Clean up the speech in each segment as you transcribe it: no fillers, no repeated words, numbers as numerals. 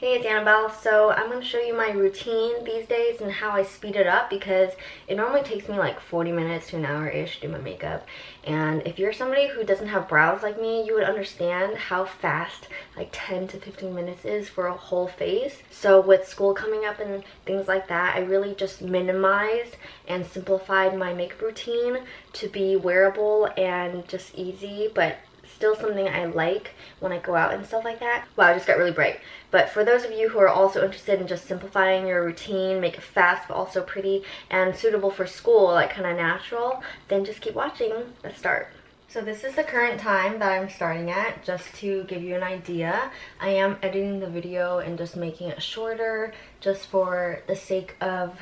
Hey, it's Annabelle. So I'm going to show you my routine these days and how I speed it up, because it normally takes me like 40 minutes to an hour-ish to do my makeup. And if you're somebody who doesn't have brows like me, you would understand how fast like 10 to 15 minutes is for a whole face. So with school coming up and things like that, I really just minimized and simplified my makeup routine to be wearable and just easy, but still something I like when I go out and stuff like that. Wow, I just got really bright. But for those of you who are also interested in just simplifying your routine, make it fast but also pretty and suitable for school, like kind of natural, then just keep watching. Let's start. So this is the current time that I'm starting at, just to give you an idea. I am editing the video and just making it shorter just for the sake of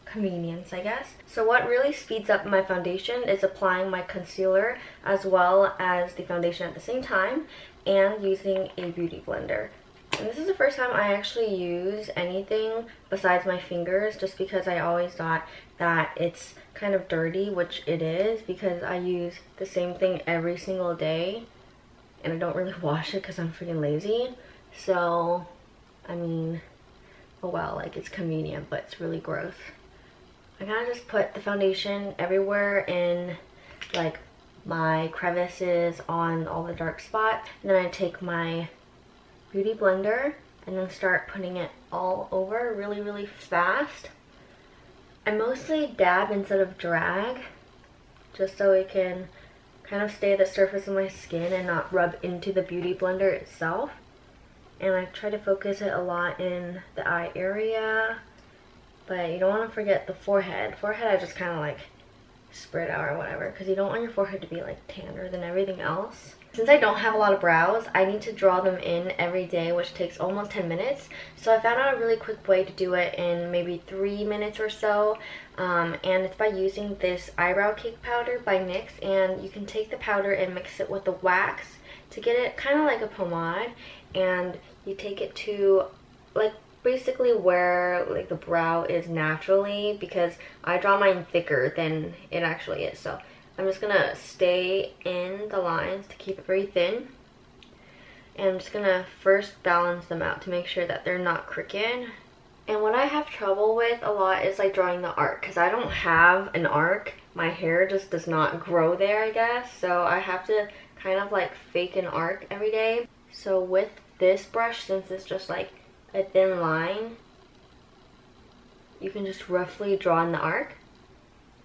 convenience, I guess. So what really speeds up my foundation is applying my concealer as well as the foundation at the same time and using a beauty blender. And this is the first time I actually use anything besides my fingers, just because I always thought that it's kind of dirty, which it is because I use the same thing every single day and I don't really wash it because I'm freaking lazy. So I mean, oh well, like it's convenient, but it's really gross. I kind of just put the foundation everywhere in like my crevices, on all the dark spots, and then I take my beauty blender and then start putting it all over really fast. I mostly dab instead of drag, just so it can kind of stay at the surface of my skin and not rub into the beauty blender itself. And I try to focus it a lot in the eye area. But you don't want to forget the forehead. Forehead I just kind of like spread out or whatever, because you don't want your forehead to be like tanner than everything else. Since I don't have a lot of brows, I need to draw them in every day, which takes almost 10 minutes. So I found out a really quick way to do it in maybe 3 minutes or so. And it's by using this eyebrow cake powder by NYX. And you can take the powder and mix it with the wax to get it kind of like a pomade. And you take it to like basically where like the brow is naturally, because I draw mine thicker than it actually is. So I'm just gonna stay in the lines to keep it very thin, and I'm just gonna first balance them out to make sure that they're not crooked. And what I have trouble with a lot is like drawing the arc, because I don't have an arc. My hair just does not grow there, I guess, so I have to kind of like fake an arc every day. So with this brush, since it's just like a thin line, you can just roughly draw in the arc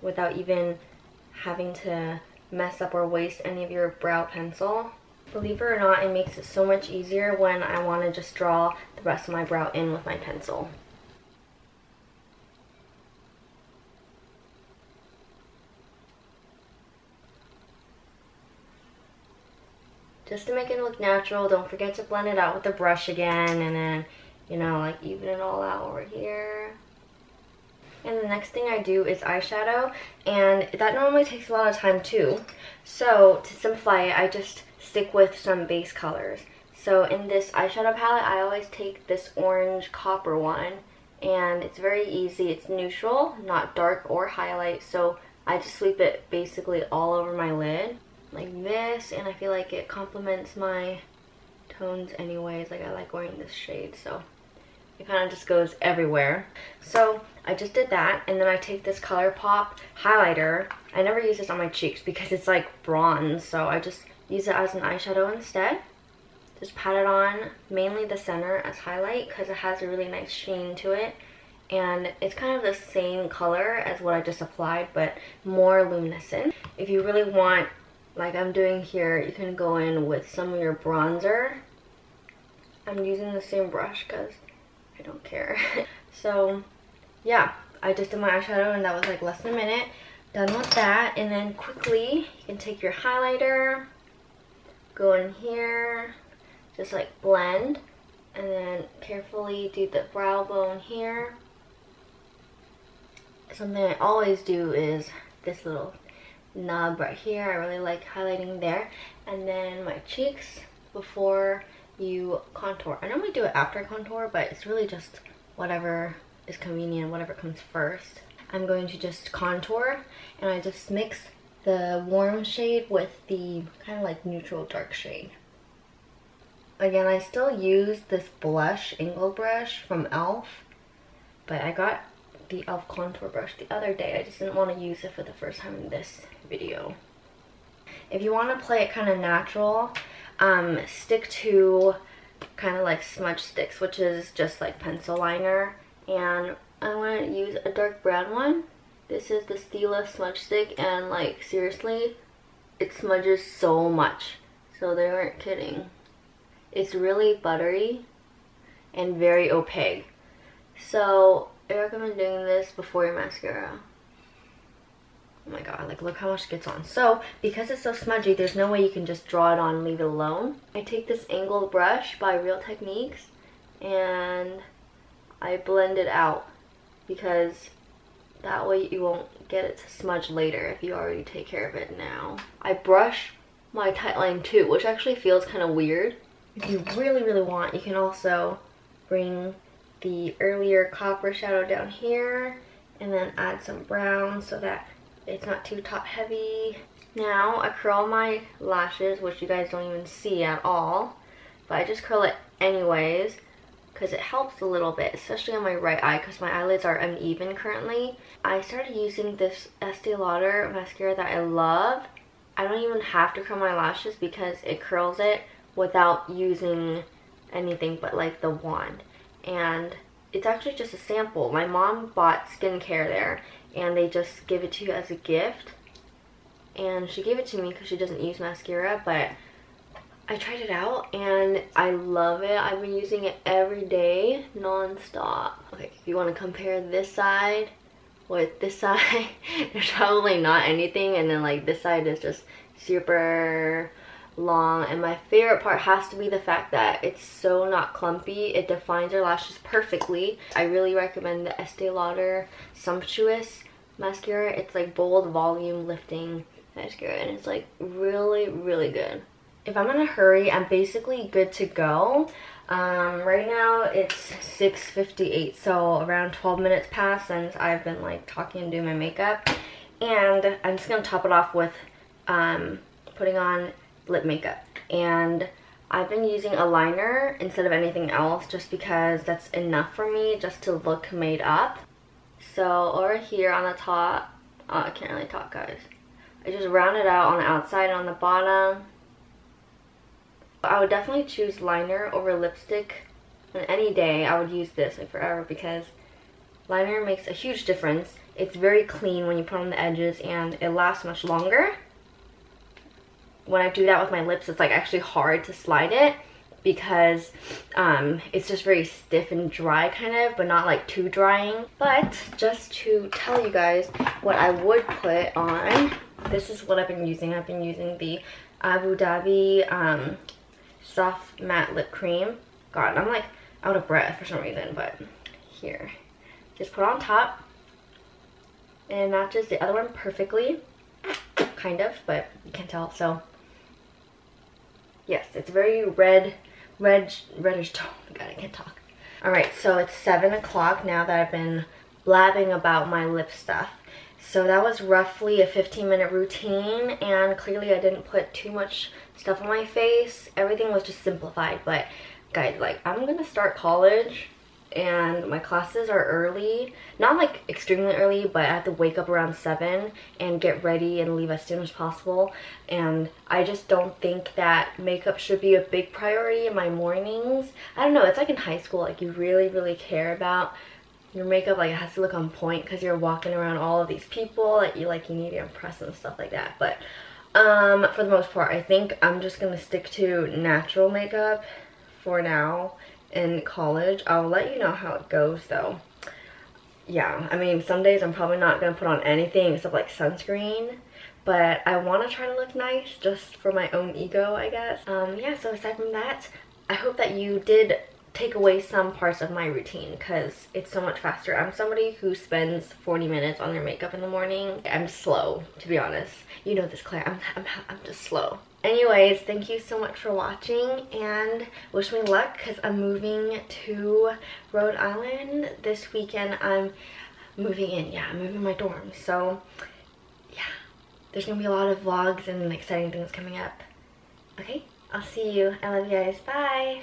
without even having to mess up or waste any of your brow pencil. Believe it or not, it makes it so much easier when I want to just draw the rest of my brow in with my pencil. Just to make it look natural, don't forget to blend it out with the brush again, and then, you know, like even it all out over here. And the next thing I do is eyeshadow, and that normally takes a lot of time too. So to simplify it, I just stick with some base colors. So in this eyeshadow palette, I always take this orange copper one, and it's very easy. It's neutral, not dark or highlight, so I just sweep it basically all over my lid like this, and I feel like it complements my tones anyways. Like I like wearing this shade, so it kind of just goes everywhere. So I just did that, and then I take this ColourPop highlighter. I never use this on my cheeks because it's like bronze, so I just use it as an eyeshadow instead. Just pat it on, mainly the center as highlight, because it has a really nice sheen to it. And it's kind of the same color as what I just applied, but more luminescent. If you really want, like I'm doing here, you can go in with some of your bronzer. I'm using the same brush because I don't care. So yeah, I just did my eyeshadow, and that was like less than a minute. Done with that, and then quickly you can take your highlighter, go in here, just like blend, and then carefully do the brow bone here. Something I always do is this little nub right here. I really like highlighting there. And then my cheeks before you contour. I normally do it after I contour, but it's really just whatever is convenient, whatever comes first. I'm going to just contour, and I just mix the warm shade with the kind of like neutral dark shade. Again, I still use this blush angled brush from e.l.f. But I got the e.l.f. contour brush the other day. I just didn't want to use it for the first time in this video. If you want to play it kind of natural, stick to kind of like smudge sticks, which is just like pencil liner. And I want to use a dark brown one. This is the Stila smudge stick, and like seriously, it smudges so much. So they weren't kidding. It's really buttery and very opaque. So I recommend doing this before your mascara. Oh my god, like look how much gets on. So because it's so smudgy, there's no way you can just draw it on and leave it alone. I take this angled brush by Real Techniques and I blend it out, because that way you won't get it to smudge later if you already take care of it now. I brush my tight line too, which actually feels kind of weird. If you really want, you can also bring the earlier copper shadow down here and then add some brown so that it's not too top heavy. Now I curl my lashes, which you guys don't even see at all, but I just curl it anyways because it helps a little bit, especially on my right eye because my eyelids are uneven currently. I started using this Estee Lauder mascara that I love. I don't even have to curl my lashes because it curls it without using anything but like the wand. And it's actually just a sample. My mom bought skincare there and they just give it to you as a gift. And she gave it to me because she doesn't use mascara, but I tried it out and I love it. I've been using it every day, non-stop. Okay, if you want to compare this side with this side, there's probably not anything, and then like this side is just super long. And my favorite part has to be the fact that it's so not clumpy. It defines your lashes perfectly. I really recommend the Estee Lauder Sumptuous mascara. It's like bold volume lifting mascara and it's like really good. If I'm in a hurry, I'm basically good to go. Right now it's 6:58, so around 12 minutes passed since I've been like talking and doing my makeup, and I'm just gonna top it off with putting on lip makeup. And I've been using a liner instead of anything else just because that's enough for me just to look made up. So over here on the top, oh, I can't really talk guys, I just round it out on the outside and on the bottom. I would definitely choose liner over lipstick. On any day I would use this like forever because liner makes a huge difference. It's very clean when you put on the edges and it lasts much longer. When I do that with my lips, it's like actually hard to slide it because it's just very stiff and dry kind of, but not like too drying. But just to tell you guys what I would put on, this is what I've been using. I've been using the Abu Dhabi soft matte lip cream. God, I'm like out of breath for some reason, but here, just put on top and it matches the other one perfectly, kind of, but you can't tell. So yes, it's very reddish tone. God, I can't talk. Alright, so it's 7 o'clock now that I've been blabbing about my lip stuff. So that was roughly a 15-minute routine, and clearly I didn't put too much stuff on my face. Everything was just simplified. But guys, like, I'm gonna start college and my classes are early. Not like extremely early, but I have to wake up around 7 and get ready and leave as soon as possible. And I just don't think that makeup should be a big priority in my mornings. I don't know, it's like in high school, like you really care about your makeup, like it has to look on point because you're walking around all of these people that you need to impress and stuff like that. But for the most part, I think I'm just gonna stick to natural makeup for now in college. I'll let you know how it goes though. Yeah, I mean, some days I'm probably not gonna put on anything except like sunscreen, but I want to try to look nice just for my own ego, I guess. Yeah, so aside from that, I hope that you did take away some parts of my routine because it's so much faster. I'm somebody who spends 40 minutes on their makeup in the morning. I'm slow, to be honest. You know this, Claire. I'm just slow. Anyways, thank you so much for watching and wish me luck because I'm moving to Rhode Island this weekend. I'm moving in. Yeah, I'm moving my dorm. So yeah, there's gonna be a lot of vlogs and exciting things coming up. Okay, I'll see you. I love you guys. Bye.